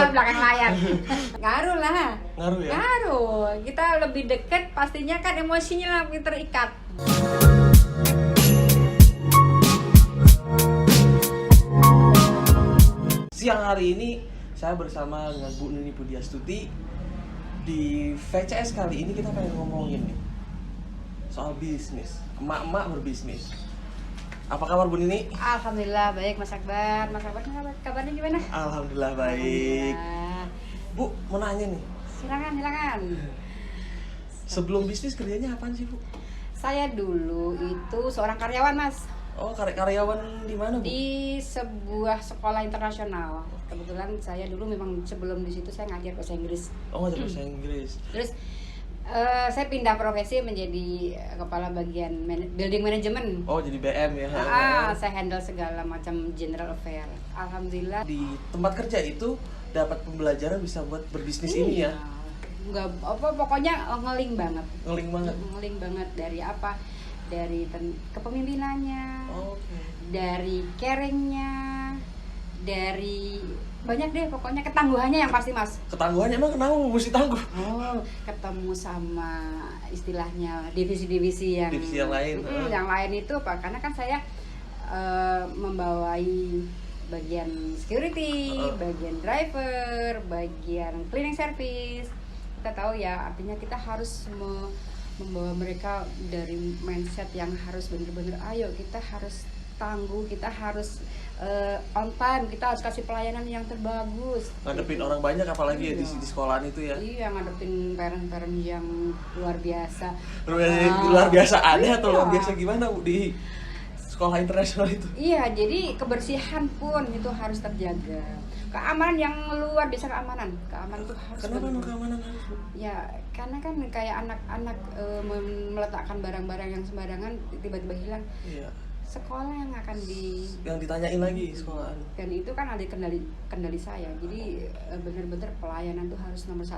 belakang layar. Ngaruh lah. Ngaruh ya? Ngaruh. Kita lebih dekat pastinya kan emosinya lebih terikat. Siang hari ini saya bersama dengan Bu Nini Pudiastuti. Di VCS kali ini kita pengen ngomongin nih soal bisnis, emak-emak berbisnis. Apa kabar Bu Nini? Alhamdulillah baik Mas Akbar. Mas Akbar kabarnya gimana? Alhamdulillah baik. Alhamdulillah. Bu, mau nanya nih. Silakan. Sebelum bisnis kerjanya apaan sih Bu? Saya dulu itu seorang karyawan Mas. Oh, karyawan di mana Bu? Di sebuah sekolah internasional. Kebetulan saya dulu memang sebelum di situ saya ngajar bahasa Inggris. Oh, ngajar bahasa Inggris. Terus saya pindah profesi menjadi kepala bagian building management. Oh, jadi BM ya. Saya handle segala macam general affair. Alhamdulillah. Di tempat kerja itu dapat pembelajaran bisa buat berbisnis ini ya. Enggak apa pokoknya ngeling banget. Ngeling banget. Ngeling banget dari apa? Dari kepemimpinannya. Oke. Dari caringnya, dari banyak deh pokoknya ketangguhannya yang pasti Mas. Ketangguhannya emang kenapa mesti tangguh? Oh, ketemu sama istilahnya divisi-divisi yang lain. Yang lain itu apa? Karena kan saya membawai bagian security, bagian driver, bagian cleaning service. Kita tahu ya, artinya kita harus membawa mereka dari mindset yang harus benar-benar ayo kita harus tangguh, kita harus on time, kita harus kasih pelayanan yang terbagus. Ngadepin orang banyak apalagi ya di sekolahan itu ya. Iya, ngadepin parent-parent yang luar biasa. Luar biasa aneh atau luar biasa gimana Bu di sekolah internasional itu? Iya, jadi kebersihan pun itu harus terjaga. Keamanan yang luar biasa, keamanan itu harus. Kenapa keamanan harus Bu? Ya, karena kan kayak anak-anak meletakkan barang-barang yang sembarangan tiba-tiba hilang. Iya. Sekolah yang akan yang ditanyain lagi sekolahan. Dan itu kan ada kendali saya. Jadi benar-benar pelayanan tuh harus nomor 1.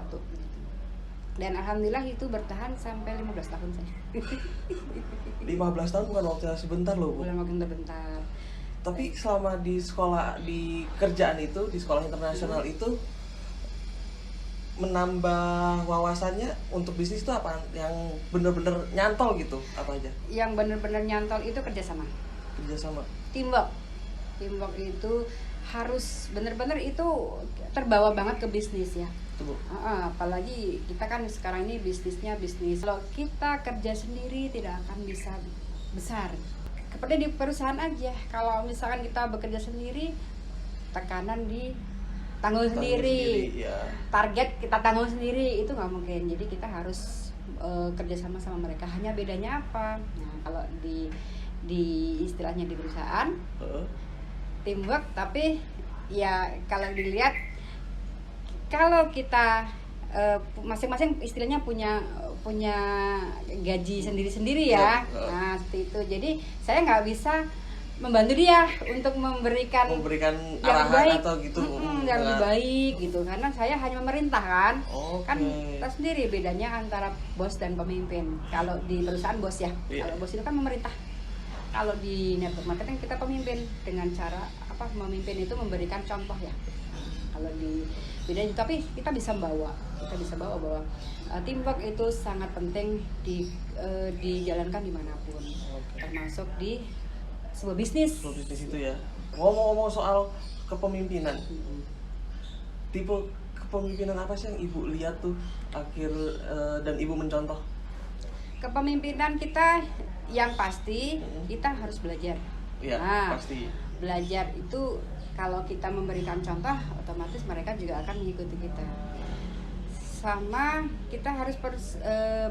Dan alhamdulillah itu bertahan sampai 15 tahun saya. 15 tahun bukan waktu yang sebentar loh Bu. Bukan waktu yang sebentar. Tapi selama di sekolah, di kerjaan itu, di sekolah internasional itu menambah wawasannya untuk bisnis itu apa? Yang bener-bener nyantol gitu, apa aja? Yang bener-bener nyantol itu kerjasama. Teamwork itu harus bener-bener itu terbawa banget ke bisnis ya. Apalagi kita kan sekarang ini bisnisnya bisnis. Kalau kita kerja sendiri tidak akan bisa besar. Seperti di perusahaan aja. Kalau misalkan kita bekerja sendiri, tekanan tanggung sendiri ya. Target kita tanggung sendiri, itu nggak mungkin. Jadi kita harus kerjasama sama mereka. Hanya bedanya apa? Nah, kalau di istilahnya di perusahaan teamwork, tapi ya kalau dilihat kalau kita masing-masing istilahnya punya gaji sendiri-sendiri ya. Nah, seperti itu. Jadi saya nggak bisa membantu dia untuk memberikan arahan baik, atau gitu yang lebih baik gitu, karena saya hanya memerintah kan. Kan kita sendiri bedanya antara bos dan pemimpin. Kalau di perusahaan bos ya, kalau bos itu kan memerintah. Kalau di network marketing kita pemimpin dengan cara apa? Memimpin itu memberikan contoh ya. Kalau di bedanya, tapi kita bisa bawa bahwa teamwork itu sangat penting dijalankan dimanapun, termasuk di sebuah bisnis itu ya. Ngomong-ngomong soal kepemimpinan, tipe kepemimpinan apa sih yang Ibu lihat tuh dan Ibu mencontoh? Kepemimpinan kita yang pasti kita harus belajar. Iya, pasti. Belajar itu kalau kita memberikan contoh, otomatis mereka juga akan mengikuti kita. Sama kita harus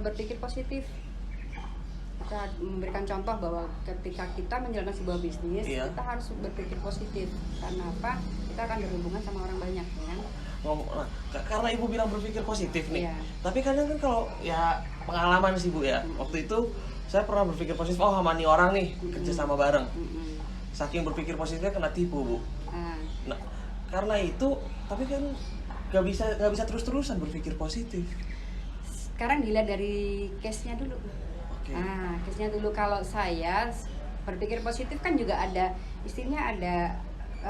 berpikir positif. Kita memberikan contoh bahwa ketika kita menjalankan sebuah bisnis, kita harus berpikir positif. Karena apa? Kita akan berhubungan sama orang banyak, kan? Karena Ibu bilang berpikir positif nih. Tapi kadang kan kalau ya pengalaman sih Bu ya. Waktu itu saya pernah berpikir positif, sama nih orang nih kerja sama bareng. Saking berpikir positifnya kena tipu Bu. Nah, karena itu, tapi kan nggak bisa terus-terusan berpikir positif. Sekarang dilihat dari case-nya dulu. Case-nya dulu. Kalau saya berpikir positif kan juga ada istilahnya, ada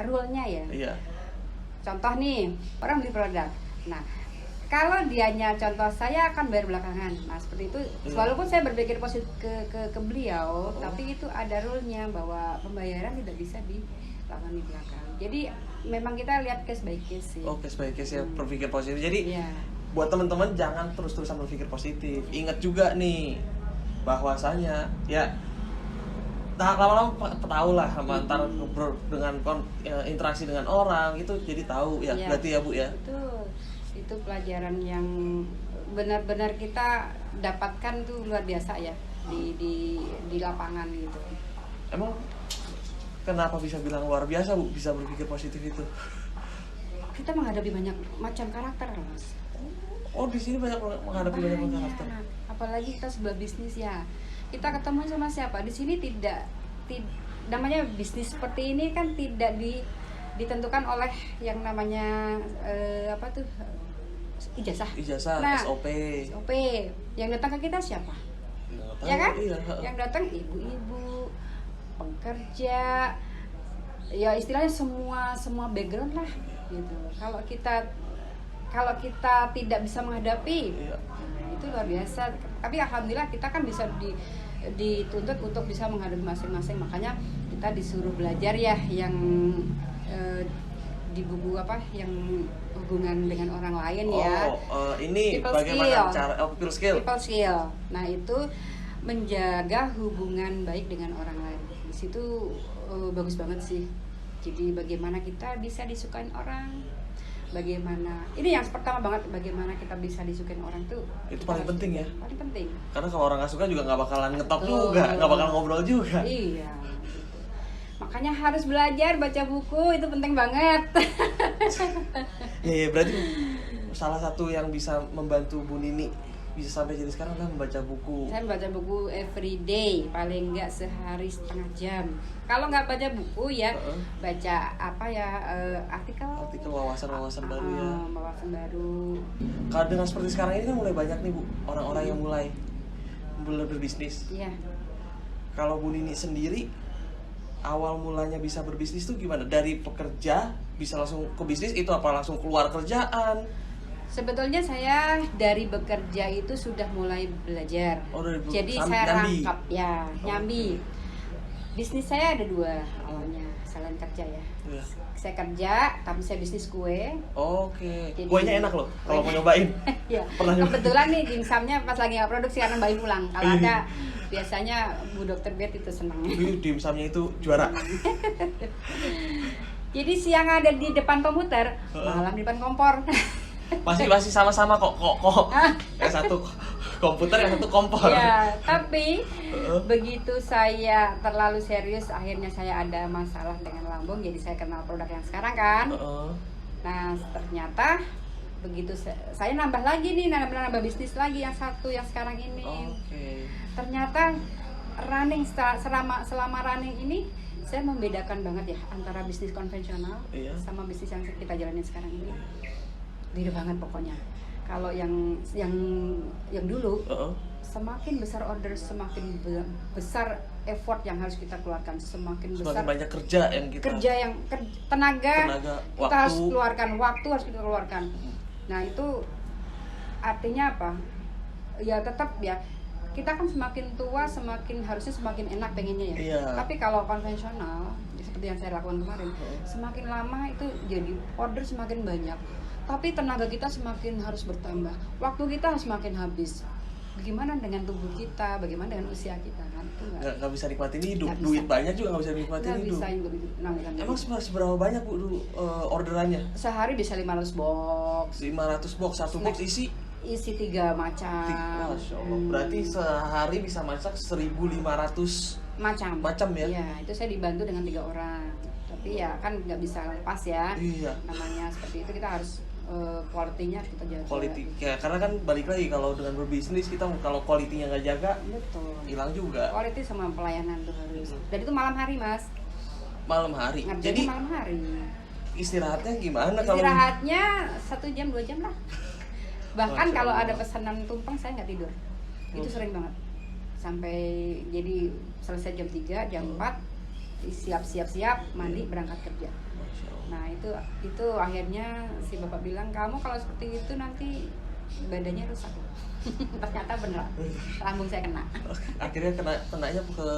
rule-nya ya. Iya. contoh nih, orang beli produk. Nah, kalau dianya contoh, saya akan bayar belakangan. Nah, seperti itu. Walaupun saya berpikir positif ke beliau, tapi itu ada rule-nya bahwa pembayaran tidak bisa dilakukan di belakang. Jadi memang kita lihat case by case sih. Oh, case by case ya, berpikir positif. Jadi Iya. buat teman-teman jangan terus-terusan berpikir positif. Ingat juga nih bahwasanya ya lama-lama tahu lah sama antar dengan interaksi dengan orang itu, jadi tahu ya. Berarti ya Bu ya. Itu pelajaran yang benar-benar kita dapatkan tuh luar biasa ya di lapangan gitu. Emang kenapa bisa bilang luar biasa Bu, bisa berpikir positif itu? Kita menghadapi banyak macam karakter loh Mas. Oh, di sini banyak menghadapi banyak karakter. Apalagi kita sebuah bisnis ya. Kita ketemu sama siapa? Di sini tidak namanya bisnis seperti ini kan tidak ditentukan oleh yang namanya ijazah. Nah, SOP. Yang datang ke kita siapa? Ya kan? Iya. Yang datang ibu-ibu, pekerja, ya istilahnya semua background lah gitu. Kalau kita tidak bisa menghadapi, itu luar biasa. Tapi alhamdulillah kita kan bisa dituntut untuk bisa menghadapi masing-masing. Makanya kita disuruh belajar ya yang di buku yang hubungan dengan orang lain ya. Ini people bagaimana skill. cara people skill. People skill. Nah, itu menjaga hubungan baik dengan orang lain. Di situ bagus banget sih. Jadi bagaimana kita bisa disukain orang, bagaimana ini yang pertama banget, bagaimana kita bisa disukain orang tuh itu paling penting ya. Paling penting. Karena kalau orang nggak suka juga nggak bakalan ngetop juga, nggak bakalan ngobrol juga. Iya. Makanya harus belajar baca buku, itu penting banget. Ya, berarti salah satu yang bisa membantu Bu Nini bisa sampai jadi sekarang adalah membaca buku. Saya membaca buku every day, paling nggak sehari setengah jam. Kalau nggak baca buku ya baca artikel wawasan baru ya. Wawasan baru. Kalau dengan seperti sekarang ini kan mulai banyak nih Bu orang-orang yang mulai berbisnis. Iya. Kalau Bu Nini sendiri awal mulanya bisa berbisnis tuh gimana? Dari pekerja bisa langsung ke bisnis, itu apa langsung keluar kerjaan? Sebetulnya saya dari bekerja itu sudah mulai belajar. Jadi saya rangkap ya, nyambi. Bisnis saya ada 2 awalnya selain kerja ya. Saya kerja, tapi saya bisnis kue. Oke. Kuenya enak loh kalau mau nyobain. Ya. Kebetulan nih dimsumnya pas lagi nggak produksi karena Mbak pulang. Kalau ada biasanya Bu Dokter Bet itu senang. Dimsumnya itu juara. Jadi siang ada di depan komputer, malam di depan kompor. Masih sama-sama kok. Yang satu komputer, yang satu kompor. Ya, tapi begitu saya terlalu serius, akhirnya saya ada masalah dengan lambung, jadi saya kenal produk yang sekarang kan. Nah, ternyata begitu saya nambah lagi nih, nambah bisnis lagi yang satu yang sekarang ini. Ternyata running selama running ini saya membedakan banget ya antara bisnis konvensional sama bisnis yang kita jalanin sekarang ini. Beda banget pokoknya. Kalau yang dulu semakin besar order, semakin besar effort yang harus kita keluarkan, semakin besar banyak kerja yang tenaga kita waktu. harus keluarkan, waktu harus kita keluarkan. Nah, itu artinya apa? Ya tetap ya, kita kan semakin tua harusnya semakin enak pengennya ya. Tapi kalau konvensional seperti yang saya lakukan kemarin, semakin lama itu jadi order semakin banyak, tapi tenaga kita semakin harus bertambah, waktu kita semakin habis. Bagaimana dengan tubuh kita, bagaimana dengan usia kita kan? Nggak bisa nikmatin hidup, duit banyak juga nggak bisa nikmatin hidup. Emang seberapa banyak Bu orderannya? Sehari bisa 500 box. 500 box, satu box isi 3 macam. Masya Allah. Berarti sehari bisa masak 1.500 macam ya? Iya, itu saya dibantu dengan 3 orang. Tapi ya kan nggak bisa lepas ya. Namanya seperti itu, kita harus quality-nya kita jaga. Quality, ya, karena kan balik lagi kalau dengan berbisnis kita kalau quality-nya nggak jaga, hilang juga. Quality sama pelayanan tuh harus. Dan itu malam hari Mas. Malam hari. Jadi malam hari. Istirahatnya gimana kalau? Istirahatnya 1 jam 2 jam lah. Bahkan kalau ada pesanan tumpeng saya nggak tidur. Itu sering banget. Sampai jadi selesai jam 3, jam 4 siap-siap mandi berangkat kerja. Nah itu akhirnya si bapak bilang, kamu kalau seperti itu nanti badannya rusak. Ternyata bener, lambung saya kena. Akhirnya kenanya ke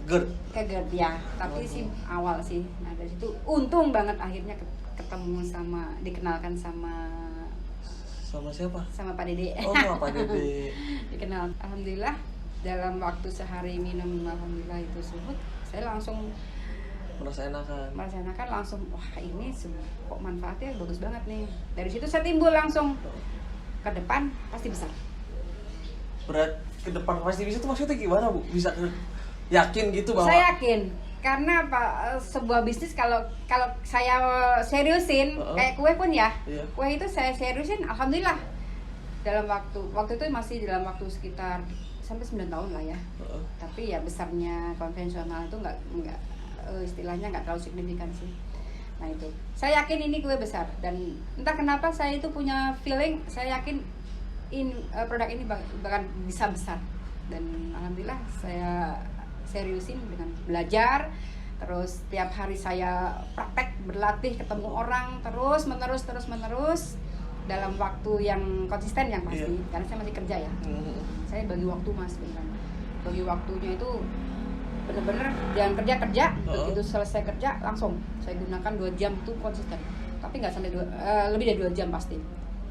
GERD. Ke GERD ya, tapi sih awal sih. Nah dari situ untung banget akhirnya ketemu dikenalkan sama siapa? Sama Pak Dede. Oh, Pak Dede. Dikenal. Alhamdulillah dalam waktu sehari minum, alhamdulillah itu surut. Saya langsung merasa enakan langsung, wah ini kok manfaatnya bagus banget nih. Dari situ saya timbul langsung ke depan pasti besar. Berat ke depan pasti bisa tuh maksudnya gimana Bu? Bisa yakin gitu bahwa? Saya yakin karena apa, sebuah bisnis kalau saya seriusin kayak kue pun ya, kue itu saya seriusin, alhamdulillah dalam waktu itu masih dalam waktu sekitar sampai 9 tahun lah ya. Tapi ya besarnya konvensional itu nggak istilahnya nggak terlalu signifikan sih. Nah itu saya yakin ini kue besar, dan entah kenapa saya itu punya feeling, saya yakin produk ini bahkan bisa besar, dan alhamdulillah saya seriusin dengan belajar terus. Tiap hari saya praktek, berlatih, ketemu orang terus menerus dalam waktu yang konsisten yang pasti. Karena saya masih kerja ya. Saya bagi waktu Mas, beneran bagi waktunya itu bener-bener jangan kerja. Begitu selesai kerja langsung saya gunakan 2 jam itu konsisten, tapi nggak sampai lebih dari 2 jam pasti.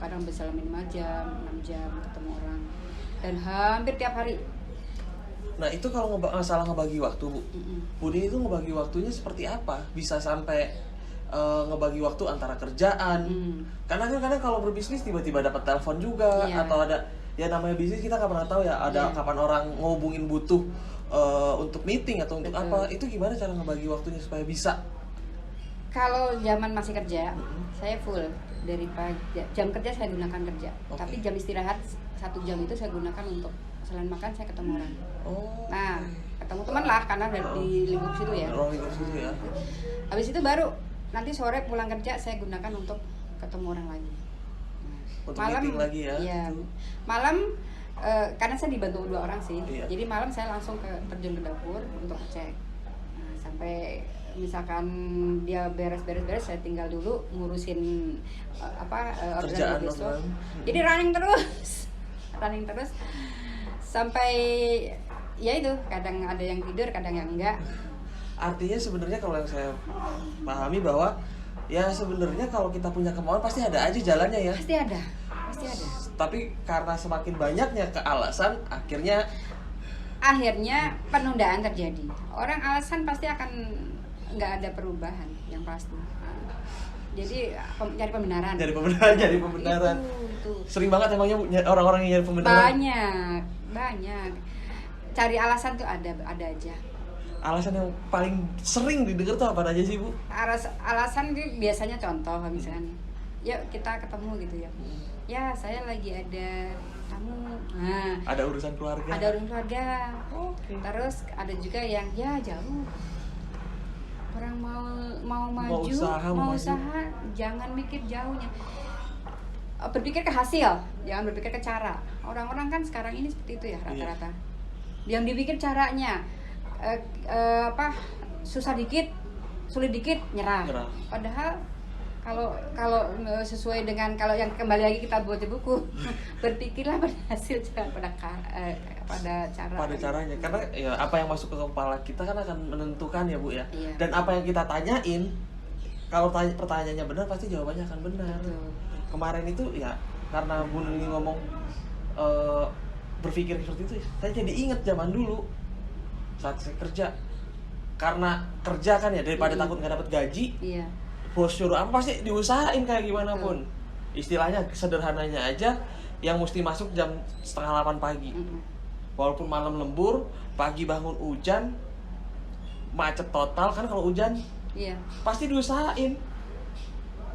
Kadang bisa lebih 5 jam 6 jam ketemu orang, dan hampir tiap hari. Nah itu kalau masalah ngebagi waktu Bu, Budi itu ngebagi waktunya seperti apa? Bisa sampai ngebagi waktu antara kerjaan, karena kan kadang kalau berbisnis tiba-tiba dapat telepon juga, atau ada ya namanya bisnis kita nggak pernah tahu ya, ada kapan orang ngehubungin butuh untuk meeting atau untuk apa. Itu gimana cara ngebagi waktunya supaya bisa? Kalau zaman masih kerja, saya full dari pagi, jam kerja saya gunakan kerja, tapi jam istirahat 1 jam itu saya gunakan untuk selain makan saya ketemu orang. Nah ketemu teman lah, karena di lingkup situ ya. Habis itu baru nanti sore pulang kerja saya gunakan untuk ketemu orang lagi. Untuk meeting lagi ya? Iya. Malam karena saya dibantu 2 orang sih, jadi malam saya langsung terjun ke dapur untuk cek. Nah, sampai misalkan dia beres, saya tinggal dulu ngurusin orderan besok. Jadi running terus sampai ya itu, kadang ada yang tidur, kadang yang enggak. Artinya sebenarnya kalau yang saya pahami bahwa ya sebenarnya kalau kita punya kemauan pasti ada aja jalannya ya. Pasti ada. Tapi karena semakin banyaknya kealasan, akhirnya penundaan terjadi. Orang alasan pasti akan nggak ada perubahan yang pasti. Jadi cari pembenaran. Itu. Sering banget emangnya orang-orang yang nyari pembenaran. Banyak. Cari alasan tuh ada aja. Alasan yang paling sering didengar tuh apa aja sih Bu? Alasan itu biasanya contoh misalkan, yuk kita ketemu gitu ya. Ya saya lagi ada tamu. Nah, ada urusan keluarga. Terus ada juga yang ya jauh. Orang mau maju, mau usaha, jangan mikir jauhnya. Berpikir ke hasil, jangan berpikir ke cara. Orang-orang kan sekarang ini seperti itu ya rata-rata. Yang dipikir caranya susah dikit, sulit dikit, nyerah. Padahal kalau sesuai dengan, kalau yang kembali lagi kita buat di buku, berpikirlah pada hasil, jangan pada caranya. Karena ya apa yang masuk ke kepala kita kan akan menentukan ya Bu ya. Dan apa yang kita tanyain, kalau pertanyaannya benar pasti jawabannya akan benar. Kemarin itu ya karena Bu Nuni ngomong berpikir seperti itu, saya jadi ingat zaman dulu saat saya kerja. Karena kerja kan ya, daripada takut nggak dapat gaji, bos suruh apa pasti diusahain kayak gimana pun. Istilahnya sederhananya aja, yang mesti masuk jam 7:30 pagi. Walaupun malam lembur, pagi bangun hujan, macet total kan kalau hujan. Pasti diusahain.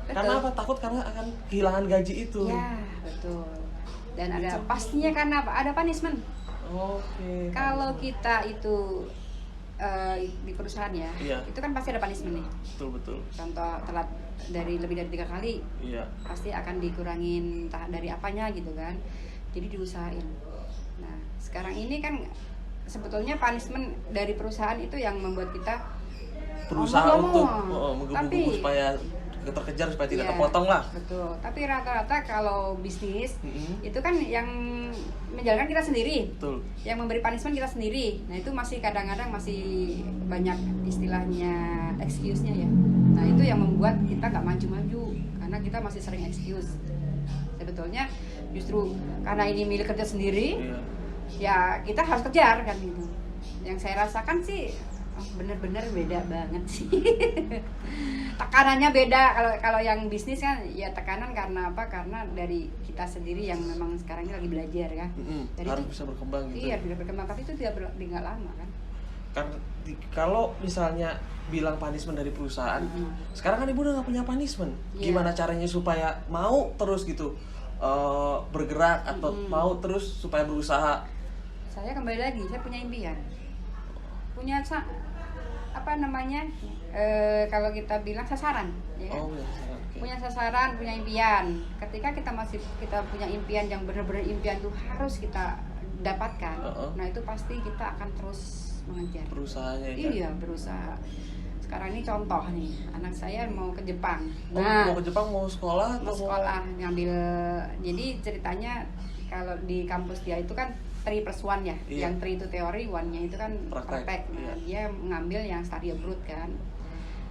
Karena apa? Takut karena akan kehilangan gaji itu. Ya, betul. Dan ada pastinya karena apa? Ada punishment. Kalau kita itu di perusahaan ya, itu kan pasti ada punishment nih. Betul. Contoh telat lebih dari 3 kali, pasti akan dikurangin entah dari apanya gitu kan. Jadi diusahain. Nah sekarang ini kan sebetulnya punishment dari perusahaan itu yang membuat kita berusaha Mau nggak untuk mau. menggebu-gebu Tapi- supaya terkejar supaya tidak Iya, terpotong lah. betul. Tapi rata-rata kalau bisnis itu kan yang menjalankan kita sendiri, Betul. yang memberi punishment kita sendiri. Nah itu masih kadang-kadang masih banyak istilahnya excuse-nya ya. Nah itu yang membuat kita nggak maju-maju karena kita masih sering excuse. Sebetulnya justru karena ini milik kerja sendiri, Iya. ya kita harus kejar kan gitu. Yang saya rasakan sih bener-bener beda banget sih. Tekanannya beda. Kalau yang bisnis kan ya tekanan karena apa? Karena dari kita sendiri yang memang sekarang ini lagi belajar kan. Dari Harus itu, bisa berkembang gitu. iya bisa berkembang, tapi itu nggak lama kan. Karena kalau misalnya bilang punishment dari perusahaan, sekarang kan ibu udah nggak punya punishment. Iya. Gimana caranya supaya mau terus gitu bergerak atau mau terus supaya berusaha? Saya kembali lagi, saya punya impian, punya apa namanya, kalau kita bilang sasaran, ya kan? Oh ya, oke. Punya sasaran, punya impian. Ketika kita punya impian yang benar-benar impian itu harus kita dapatkan. Nah itu pasti kita akan terus mengejar. Berusahanya ya. Iya, berusaha. Sekarang ini contoh nih, anak saya mau ke Jepang. Oh, mau ke Jepang mau sekolah mau atau sekolah ngambil. Jadi ceritanya kalau di kampus dia itu kan 3+1 ya. Iya. Yang 3 itu teori, 1-nya itu kan Praktek. praktek. Nah, Iya. dia mengambil yang study abroad kan.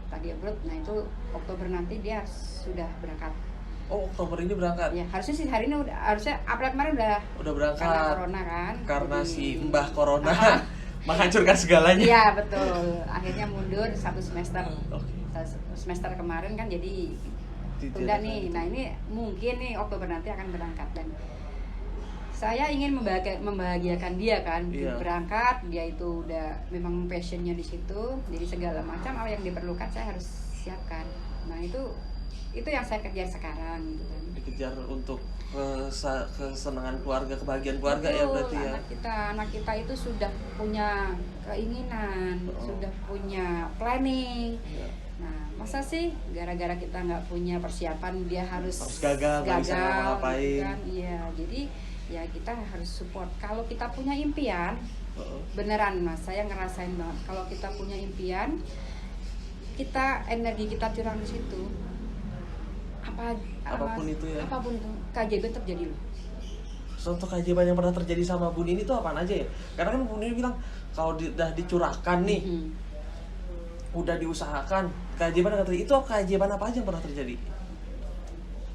Study abroad. Nah, itu Oktober nanti dia sudah berangkat. Oh, Oktober ini berangkat. Ya, harusnya sih hari ini harusnya April kemarin udah Berangkat. karena corona kan. Karena Jadi- si Mbah Corona menghancurkan segalanya. Iya, betul. Akhirnya mundur 1 semester. Oke. Semester kemarin kan jadi tunda nih. Nah ini mungkin nih Oktober nanti akan berangkat dan saya ingin membahagiakan dia kan. Iya. Berangkat, dia itu udah memang passionnya di situ, jadi segala macam apa yang diperlukan saya harus siapkan. Nah itu yang saya kejar sekarang gitu kan. Dikejar untuk kesenangan keluarga, kebahagiaan keluarga. Betul, Ya berarti ya. anak kita itu sudah punya keinginan, sudah punya planning. Iya. Nah, masa sih gara-gara kita nggak punya persiapan dia harus gagal, nggak bisa ngapa-ngapain. gitu kan? Iya, jadi ya kita harus support. Kalau kita punya impian, beneran mas, saya ngerasain banget. Kalau kita punya impian, energi kita curang di situ. Apapun itu ya. Apapun itu, keajaiban terjadi loh. Contoh keajaiban yang pernah terjadi sama Bu Nini itu apaan aja ya? Karena kan Bu Nini bilang kalau udah dicurahkan nih, udah diusahakan, keajaiban akan terjadi. Itu keajaiban apa aja yang pernah terjadi?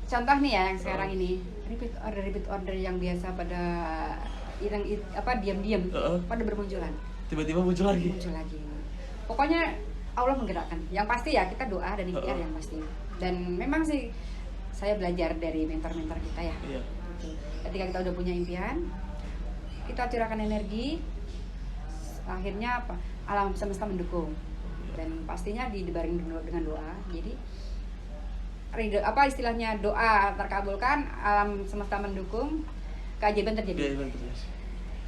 Contoh nih ya yang sekarang ini, repeat order yang biasa pada diam-diam pada bermunculan. Tiba-tiba muncul lagi. Pokoknya Allah menggerakkan. Yang pasti ya kita doa dan ikhtiar yang pasti. Dan memang sih saya belajar dari mentor-mentor kita ya. Iya. Gitu. Ketika kita udah punya impian, kita curahkan energi, akhirnya apa? Alam semesta mendukung. Dan pastinya dibaring dengan doa. Jadi istilahnya doa terkabulkan, alam semesta mendukung, keajaiban terjadi.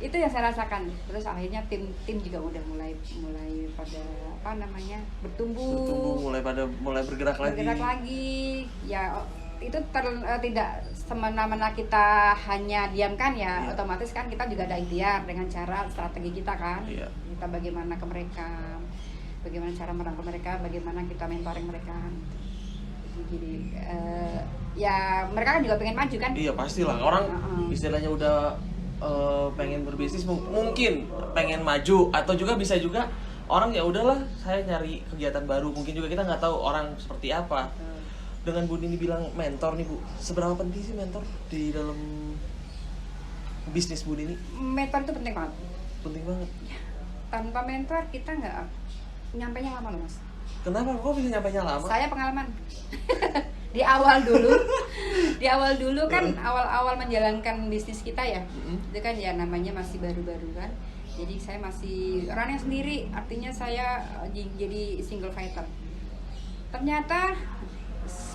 Itu yang saya rasakan. Terus akhirnya tim juga udah mulai pada bertumbuh, mulai bergerak lagi. Ya itu tidak semena-mena kita hanya diamkan ya. Iya. Otomatis kan kita juga ada ikhtiar dengan cara strategi kita kan. Iya. Kita bagaimana ke mereka, bagaimana cara merangkul mereka, bagaimana kita mentoring mereka. Jadi ya mereka kan juga pengen maju kan. Iya pastilah, orang istilahnya udah pengen berbisnis, mungkin pengen maju, atau juga bisa juga orang ya udahlah saya nyari kegiatan baru. Mungkin juga kita nggak tahu orang seperti apa. Dengan Bu Nini bilang mentor nih Bu, seberapa penting sih mentor di dalam bisnis Bu Nini? Mentor itu penting banget. Penting banget. Tanpa mentor kita nggak nyampainya lama loh mas. Kenapa? Kok bisa nyampainya lama? Saya pengalaman di awal dulu kan awal menjalankan bisnis kita ya, itu kan ya namanya masih baru-baru kan. Jadi saya masih running sendiri, artinya saya jadi single fighter. Ternyata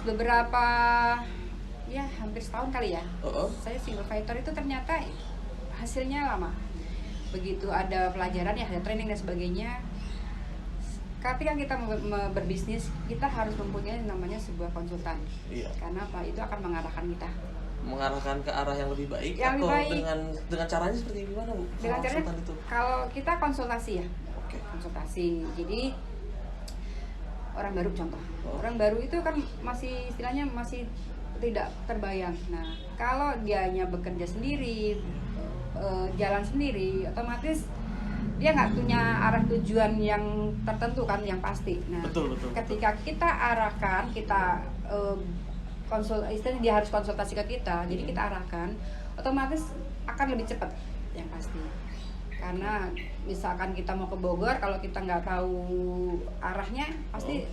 beberapa ya hampir setahun kali ya, saya single fighter itu ternyata hasilnya lama. Begitu ada pelajaran ya, ada training dan sebagainya. Ketika kita berbisnis, kita harus mempunyai namanya sebuah konsultan. Iya. Karena apa? Itu akan mengarahkan kita. Mengarahkan ke arah yang lebih baik, Yang atau lebih baik. dengan caranya seperti gimana Bu? Dengan caranya Konsultan itu. kalau kita konsultasi ya. Oke. Konsultasi. Jadi orang baru contoh. Orang baru itu kan masih istilahnya masih tidak terbayang. Nah, kalau dianya bekerja sendiri, jalan sendiri, otomatis dia nggak punya arah tujuan yang tertentu kan, yang pasti. Nah, betul. Ketika kita arahkan, kita istilahnya dia harus konsultasi ke kita, jadi kita arahkan, otomatis akan lebih cepat, yang pasti. Karena misalkan kita mau ke Bogor, kalau kita nggak tahu arahnya, pasti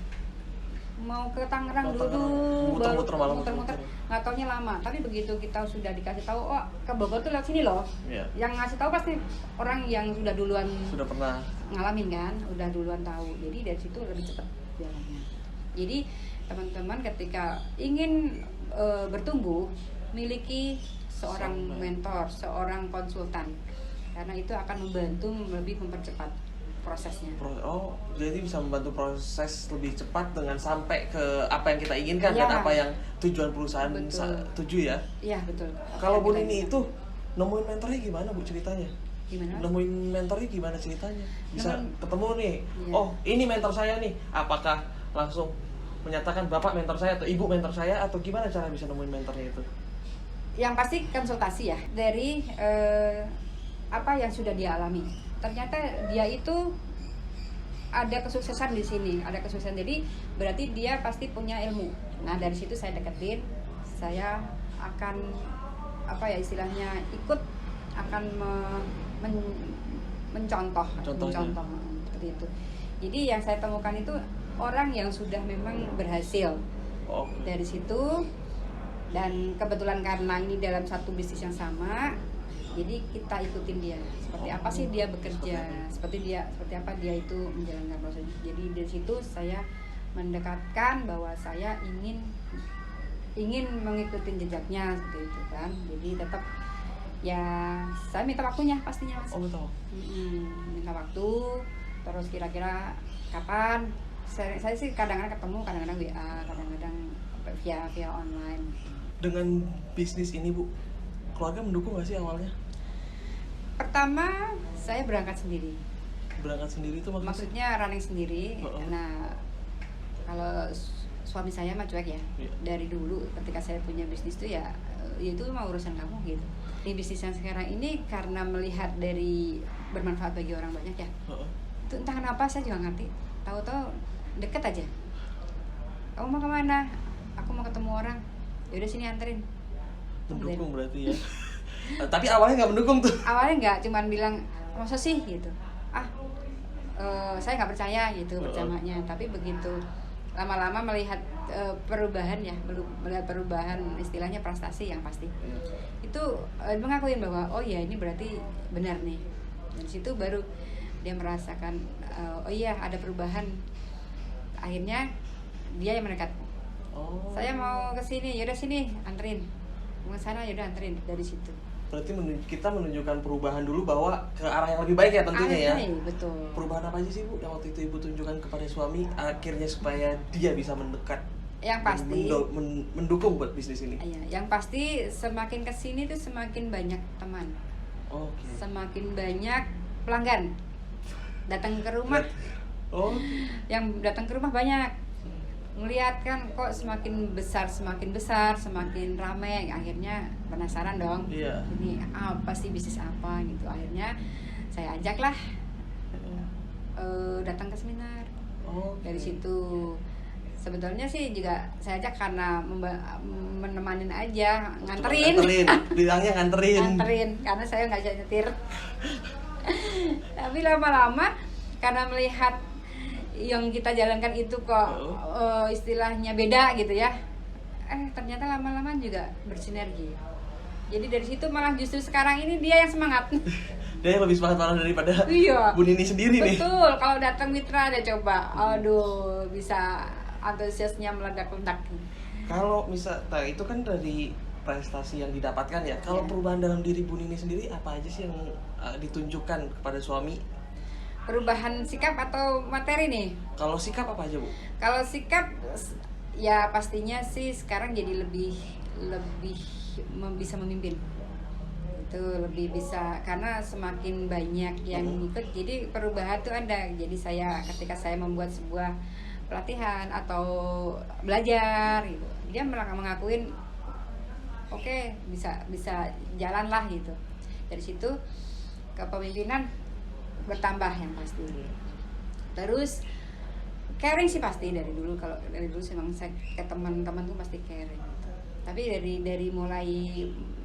mau ke Tangerang dulu, baru muter-muter, nggak taunya lama. Tapi begitu kita sudah dikasih tahu, oh ke Bogor tuh lewat sini loh, yang ngasih tahu pasti orang yang sudah duluan, sudah pernah ngalamin kan, udah duluan tahu. Jadi dari situ lebih cepat jalannya. Jadi teman-teman ketika ingin bertumbuh, miliki seorang mentor, seorang konsultan, karena itu akan membantu lebih mempercepat prosesnya. Oh, jadi bisa membantu proses lebih cepat dengan sampai ke apa yang kita inginkan dan apa yang tujuan perusahaan tuju ya. Iya, betul. Kalau Bu Nini itu nemuin mentornya gimana Bu ceritanya? Gimana? Nemuin mentornya gimana ceritanya? Bisa ketemu nih. Oh, ini mentor saya nih. Apakah langsung menyatakan Bapak mentor saya atau Ibu mentor saya, atau gimana cara bisa nemuin mentornya itu? Yang pasti konsultasi ya, dari apa yang sudah dia alami. Ternyata dia itu ada kesuksesan di sini, ada kesuksesan, jadi berarti dia pasti punya ilmu. Nah, dari situ saya deketin, saya akan apa ya istilahnya, ikut akan mencontoh seperti itu. Jadi yang saya temukan itu orang yang sudah memang berhasil. Dari situ, dan kebetulan karena ini dalam satu bisnis yang sama, jadi kita ikutin dia seperti apa sih dia bekerja, seperti apa dia itu menjalankan proses. Jadi dari situ saya mendekatkan bahwa saya ingin mengikuti jejaknya seperti itu kan. Jadi tetap ya saya minta waktunya pastinya Mas. Betul. Minta waktu, terus kira-kira kapan. Saya sih kadang-kadang ketemu, kadang-kadang WA, kadang-kadang via online. Dengan bisnis ini Bu, keluarga mendukung nggak sih awalnya? Pertama saya berangkat sendiri. Berangkat sendiri itu maksudnya running sendiri. Nah, kalau suami saya mah cuek ya. Dari dulu ketika saya punya bisnis tuh ya itu mah urusan kamu gitu. Di bisnis yang sekarang ini karena melihat dari bermanfaat bagi orang banyak ya. Itu entah kenapa saya juga ngerti. Tahu-tahu deket aja. Kamu mau kemana? Aku mau ketemu orang. Yaudah sini anterin. Mendukung berarti ya. Tapi awalnya nggak mendukung tuh. Awalnya nggak, cuman bilang masa sih gitu. Saya nggak percaya gitu bersamanya. Tapi begitu lama-lama melihat perubahan ya, melihat perubahan istilahnya prestasi yang pasti. Itu mengakuin bahwa oh ya ini berarti benar nih. Dari situ baru dia merasakan oh iya ada perubahan. Akhirnya dia yang mendekat. Saya mau ke sini, yaudah sini anterin. Mau ke sana yaudah anterin. Dari situ. Berarti kita menunjukkan perubahan dulu bahwa ke arah yang lebih baik ya tentunya ya. Betul. Perubahan apa aja sih Bu yang waktu itu Ibu tunjukkan kepada suami akhirnya supaya dia bisa mendekat? Yang pasti mendukung buat bisnis ini. Iya, yang pasti semakin kesini tuh semakin banyak teman. Semakin banyak pelanggan datang ke rumah. Yang datang ke rumah banyak. Ngelihat kan kok semakin besar, semakin ramai, akhirnya penasaran dong. Ini apa sih, bisnis apa gitu. Akhirnya saya ajaklah datang ke seminar. Dari situ sebetulnya sih juga saya ajak karena menemanin aja, nganterin. Bilangnya nganterin karena saya nggak bisa nyetir. Tapi lama-lama karena melihat yang kita jalankan itu kok istilahnya beda gitu ya, ternyata lama-lama juga bersinergi. Jadi dari situ malah justru sekarang ini dia yang semangat. Dia yang lebih semangat malah daripada Bu Nini sendiri nih. Betul, kalau datang mitra ada coba, aduh bisa antusiasnya meledak-ledak. Kalau nah itu kan dari prestasi yang didapatkan ya. Kalau perubahan dalam diri Bu Nini sendiri apa aja sih yang ditunjukkan kepada suami? Perubahan sikap atau materi nih? Kalau sikap apa aja Bu? Kalau sikap ya pastinya sih sekarang jadi lebih bisa memimpin. Itu lebih bisa karena semakin banyak yang ikut, jadi perubahan tuh ada. Jadi ketika saya membuat sebuah pelatihan atau belajar gitu. Dia mengakuin oke, bisa jalan lah gitu. Dari situ kepemimpinan bertambah yang pasti. Terus caring sih pasti dari dulu. Kalau dari dulu memang saya ke teman-teman tuh pasti caring gitu. Tapi dari mulai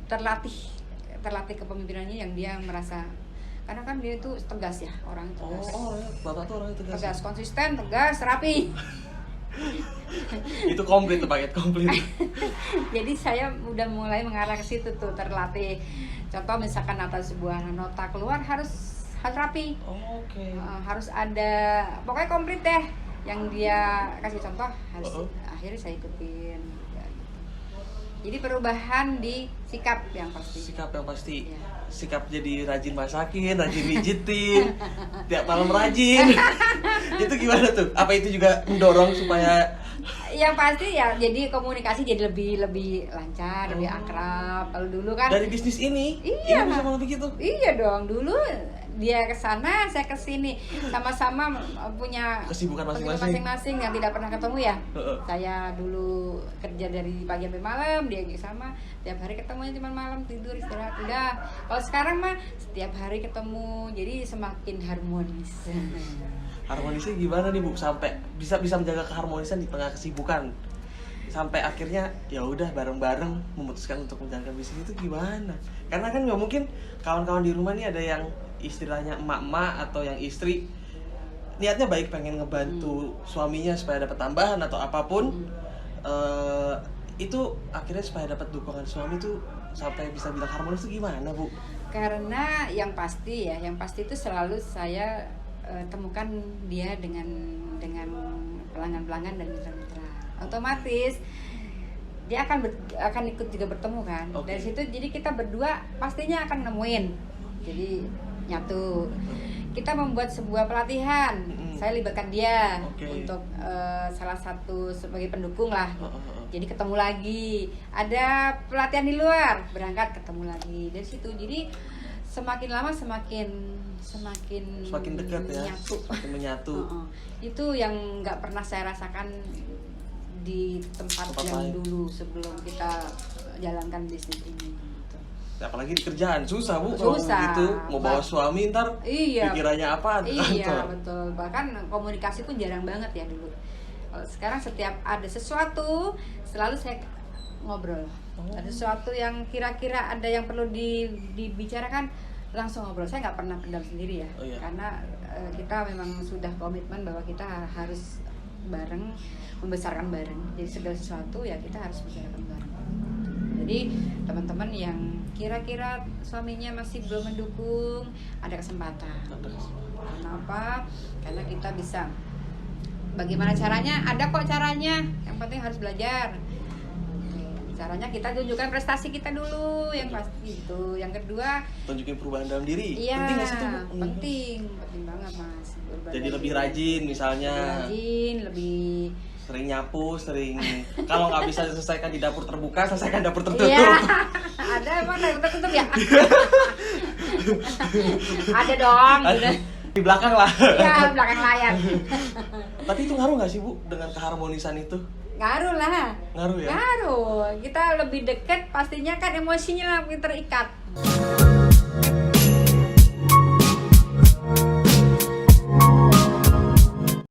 terlatih kepemimpinannya yang dia merasa, karena kan dia itu tegas ya, orang tegas. Bapak tuh orang tegas. Tegas, konsisten, tegas, rapi. Itu komplit tuh, paket komplit. Jadi saya udah mulai mengarah ke situ tuh, terlatih. Contoh misalkan atas sebuah nota keluar harus rapi. Harus ada, pokoknya komplit deh. Yang dia kasih contoh harus akhirnya saya ikutin. Jadi perubahan di sikap yang pasti. Ya. Sikap jadi rajin masakin, rajin mijitin, tiap malam rajin. Itu gimana tuh? Apa itu juga mendorong supaya yang pasti ya, jadi komunikasi jadi lebih lancar, lebih akrab. Kalau dulu kan dari bisnis ini bisa malah begitu. Iya dong, dulu dia ke sana, saya ke sini, sama-sama punya kesibukan masing-masing yang tidak pernah ketemu ya. Saya dulu kerja dari pagi sampai malam, dia sama tiap hari ketemunya cuma malam, tidur, istirahat udah. Kalau sekarang mah setiap hari ketemu, jadi semakin harmonis. Harmonisnya gimana nih Bu, sampai bisa menjaga keharmonisan di tengah kesibukan, sampai akhirnya ya udah bareng-bareng memutuskan untuk menjalankan bisnis itu gimana? Karena kan nggak mungkin kawan-kawan di rumah nih ada yang istilahnya emak-emak atau yang istri niatnya baik, pengen ngebantu suaminya supaya dapat tambahan atau apapun, itu akhirnya supaya dapat dukungan suami tuh sampai bisa bilang harmonis itu gimana Bu? Karena yang pasti itu selalu saya temukan dia dengan pelanggan-pelanggan dan mitra-mitra. Otomatis dia akan ikut juga bertemu kan. Dari situ jadi kita berdua pastinya akan nemuin. Jadi nyatu. Kita membuat sebuah pelatihan. Saya libatkan dia untuk salah satu sebagai pendukung lah. Jadi ketemu lagi. Ada pelatihan di luar, berangkat ketemu lagi. Dari situ jadi semakin lama semakin dekat ya, semakin menyatu. Itu yang nggak pernah saya rasakan di tempat yang dulu sebelum kita jalankan bisnis ini. Apalagi di kerjaan susah Bu, susah gitu mau bawa suami ntar pikirannya apa di kantor. Betul, bahkan komunikasi pun jarang banget ya dulu. Kalau sekarang setiap ada sesuatu selalu saya ngobrol. Ada sesuatu yang kira-kira ada yang perlu dibicarakan, langsung ngobrol. Saya nggak pernah pendam sendiri ya. Karena kita memang sudah komitmen bahwa kita harus bareng, membesarkan bareng. Jadi segala sesuatu ya kita harus bicarakan bareng. Jadi teman-teman yang kira-kira suaminya masih belum mendukung, ada kesempatan. Kenapa? Karena kita bisa. Bagaimana caranya? Ada kok caranya. Yang penting harus belajar. Caranya kita tunjukkan prestasi kita dulu, yang pasti itu. Yang kedua, tunjukin perubahan dalam diri. Iya, penting nggak sih itu? penting banget Mas. Jadi lebih rajin misalnya. Lebih sering nyapu, kalau nggak bisa diselesaikan di dapur terbuka, selesaikan dapur tertutup. Iya. Ada emang dapur tertutup ya? Ada dong. Di belakang lah. Iya, belakang layar. Tapi itu ngaruh nggak sih Bu dengan keharmonisan itu? Ngaruh lah. Ngaruh ya? Ngaruh. Kita lebih dekat, pastinya kan emosinya lebih terikat.